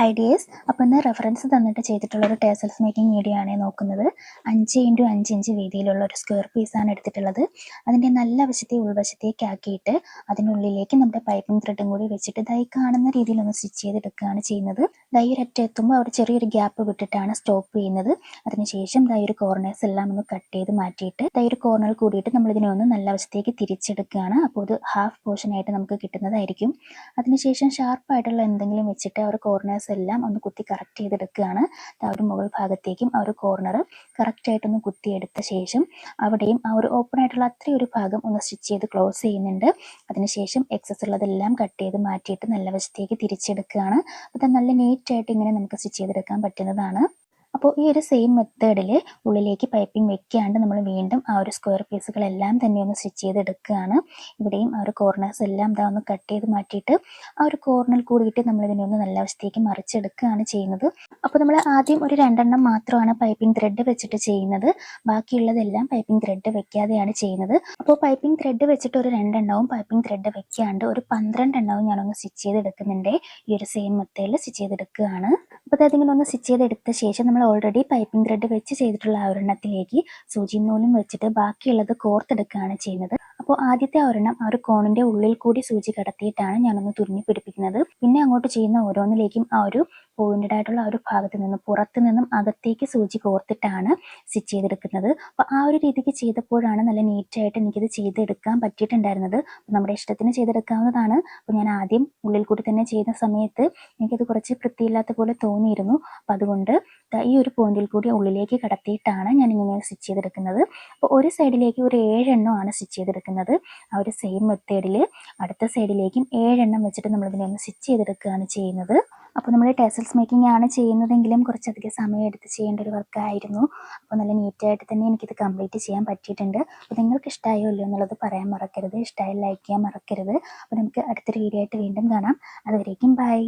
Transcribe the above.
Ideas. അപ്പോൾ ഇന്ന് reference തന്നിട്ട് ചെയ്തിട്ടുള്ള ഒരു ടേസൽസ് മേക്കിംഗ് വീഡിയോ ആണ് നോക്കുന്നത്. 5x5 ഇഞ്ച് വീതിയിലുള്ള ഒരു സ്ക്വയർ പീസാണ് എടുത്തിട്ടുള്ളത്. അതിൻ്റെ നല്ല വശത്തെ ഉൾവശത്തേക്ക് ആക്കിയിട്ട് അതിനുള്ളിലേക്ക് നമ്മുടെ പൈപ്പിംഗ് ത്രെഡും കൂടി വെച്ചിട്ട് ഇതായി കാണുന്ന രീതിയിൽ ഒന്ന് സ്റ്റിച്ച് ചെയ്തെടുക്കുകയാണ് ചെയ്യുന്നത്. ദൈ ഒരൊറ്റ എത്തുമ്പോൾ അവിടെ ചെറിയൊരു ഗ്യാപ്പ് വിട്ടിട്ടാണ് സ്റ്റോപ്പ് ചെയ്യുന്നത്. അതിനുശേഷം ദൈ ഒരു കോർണേഴ്സ് എല്ലാം ഒന്ന് കട്ട് ചെയ്ത് മാറ്റിയിട്ട് ദൈ ഒരു കോർണർ കൂടിയിട്ട് നമ്മളിതിനെ ഒന്ന് നല്ല വശത്തേക്ക് തിരിച്ചെടുക്കുകയാണ്. അപ്പോൾ ഇത് ഹാഫ് പോർഷൻ ആയിട്ട് നമുക്ക് കിട്ടുന്നതായിരിക്കും. അതിനുശേഷം ഷാർപ്പായിട്ടുള്ള എന്തെങ്കിലും വെച്ചിട്ട് ആ ഒരു കോർണേഴ്സ് എല്ലാം ഒന്ന് കുത്തി കറക്റ്റ് ചെയ്തെടുക്കുകയാണ്. ആ ഒരു മുകൾ ഭാഗത്തേക്കും ആ ഒരു കോർണർ കറക്റ്റായിട്ടൊന്ന് കുത്തിയെടുത്ത ശേഷം അവിടെയും ആ ഒരു ഓപ്പൺ ആയിട്ടുള്ള അത്രയും ഒരു ഭാഗം ഒന്ന് സ്റ്റിച്ച് ചെയ്ത് ക്ലോസ് ചെയ്യുന്നുണ്ട്. അതിനുശേഷം എക്സസ് ഉള്ളതെല്ലാം കട്ട് ചെയ്ത് മാറ്റിയിട്ട് നല്ല വശത്തേക്ക് തിരിച്ചെടുക്കുകയാണ്. അത് നല്ല നീറ്റായിട്ട് ഇങ്ങനെ നമുക്ക് സ്റ്റിച്ച് ചെയ്തെടുക്കാൻ പറ്റുന്നതാണ്. അപ്പോൾ ഈ ഒരു സെയിം മെത്തേഡിൽ ഉള്ളിലേക്ക് പൈപ്പിംഗ് വെക്കാണ്ട് നമ്മൾ വീണ്ടും ആ ഒരു സ്ക്വയർ പീസുകളെല്ലാം തന്നെ ഒന്ന് സ്റ്റിച്ച് ചെയ്തെടുക്കുകയാണ്. ഇവിടെയും ആ ഒരു കോർണേഴ്സ് എല്ലാം ഇതാ ഒന്ന് കട്ട് ചെയ്ത് മാറ്റിയിട്ട് ആ ഒരു കോർണറിൽ കൂടിയിട്ട് നമ്മളിതിനെ ഒന്ന് നല്ല വശത്തേക്ക് മറിച്ചെടുക്കുകയാണ് ചെയ്യുന്നത്. അപ്പോൾ നമ്മൾ ആദ്യം ഒരു 2 മാത്രമാണ് പൈപ്പിംഗ് ത്രെഡ് വെച്ചിട്ട് ചെയ്യുന്നത്. ബാക്കിയുള്ളതെല്ലാം പൈപ്പിംഗ് ത്രെഡ് വെക്കാതെയാണ് ചെയ്യുന്നത്. അപ്പോൾ പൈപ്പിംഗ് ത്രെഡ് വെച്ചിട്ട് ഒരു 2 പൈപ്പിംഗ് ത്രെഡ് വെക്കാണ്ട് ഒരു 12 ഞാനൊന്ന് സ്റ്റിച്ച് ചെയ്തെടുക്കുന്നുണ്ട്. ഈ ഒരു സെയിം മെത്തേഡിൽ സ്റ്റിച്ച് ചെയ്തെടുക്കുകയാണ്. അപ്പോൾ അതിങ്ങനെ ഒന്ന് സ്റ്റിച്ച് ചെയ്തെടുത്ത ശേഷം നമ്മൾ ഓൾറെഡി പൈപ്പിംഗ് ത്രെഡ് വെച്ച് ചെയ്തിട്ടുള്ള ആ ഒരെണ്ണത്തിലേക്ക് സൂചി നൂലും വെച്ചിട്ട് ബാക്കിയുള്ളത് കോർത്തെടുക്കുകയാണ് ചെയ്യുന്നത്. അപ്പോൾ ആദ്യത്തെ ഒരെണ്ണം ആ ഒരു കോണിന്റെ ഉള്ളിൽ കൂടി സൂചി കടത്തിയിട്ടാണ് ഞാനൊന്ന് തുന്നി പിടിപ്പിക്കുന്നത്. പിന്നെ അങ്ങോട്ട് ചെയ്യുന്ന ഓരോന്നിലേക്കും ആ ഒരു പോയിന്റഡ് ആയിട്ടുള്ള ആ ഒരു ഭാഗത്ത് നിന്നും പുറത്ത് നിന്നും അകത്തേക്ക് സൂചി കോർത്തിട്ടാണ് സ്റ്റിച്ച് ചെയ്തെടുക്കുന്നത്. അപ്പോൾ ആ ഒരു രീതിക്ക് ചെയ്തപ്പോഴാണ് നല്ല നീറ്റായിട്ട് എനിക്കിത് ചെയ്തെടുക്കാൻ പറ്റിയിട്ടുണ്ടായിരുന്നത്. നമ്മുടെ ഇഷ്ടത്തിന് ചെയ്തെടുക്കാവുന്നതാണ്. അപ്പോൾ ഞാൻ ആദ്യം ഉള്ളിൽ കൂടി തന്നെ ചെയ്യുന്ന സമയത്ത് എനിക്കത് കുറച്ച് വൃത്തിയില്ലാത്ത പോലെ തോന്നിയിരുന്നു. അപ്പോൾ അതുകൊണ്ട് ഈ ഒരു പോയിന്റിൽ കൂടി ഉള്ളിലേക്ക് കടത്തിയിട്ടാണ് ഞാൻ ഇങ്ങനെ സ്റ്റിച്ച് ചെയ്തെടുക്കുന്നത്. അപ്പോൾ ഒരു സൈഡിലേക്ക് ഒരു 7 ആണ് സ്റ്റിച്ച് ചെയ്തെടുക്കുന്നത്. ആ ഒരു സെയിം മെത്തേഡിൽ അടുത്ത സൈഡിലേക്കും 7 വെച്ചിട്ട് നമ്മളിതിനെ ഒന്ന് സ്റ്റിച്ച് ചെയ്തെടുക്കുകയാണ് ചെയ്യുന്നത്. അപ്പോൾ നമ്മൾ ടേസൽസ് മേക്കിംഗ് ആണ് ചെയ്യുന്നതെങ്കിലും കുറച്ചധികം സമയം എടുത്ത് ചെയ്യേണ്ട ഒരു വർക്കായിരുന്നു. അപ്പോൾ നല്ല നീറ്റായിട്ട് തന്നെ എനിക്കിത് കംപ്ലീറ്റ് ചെയ്യാൻ പറ്റിയിട്ടുണ്ട്. അപ്പോൾ നിങ്ങൾക്ക് ഇഷ്ടമായോ ഇല്ലയോ എന്നുള്ളത് പറയാൻ മറക്കരുത്. ഇഷ്ടമായി ലൈക്ക് ചെയ്യാൻ മറക്കരുത്. അപ്പോൾ നമുക്ക് അടുത്തൊരു വീഡിയോ ആയിട്ട് വീണ്ടും കാണാം. അതുവരേക്കും ബൈ.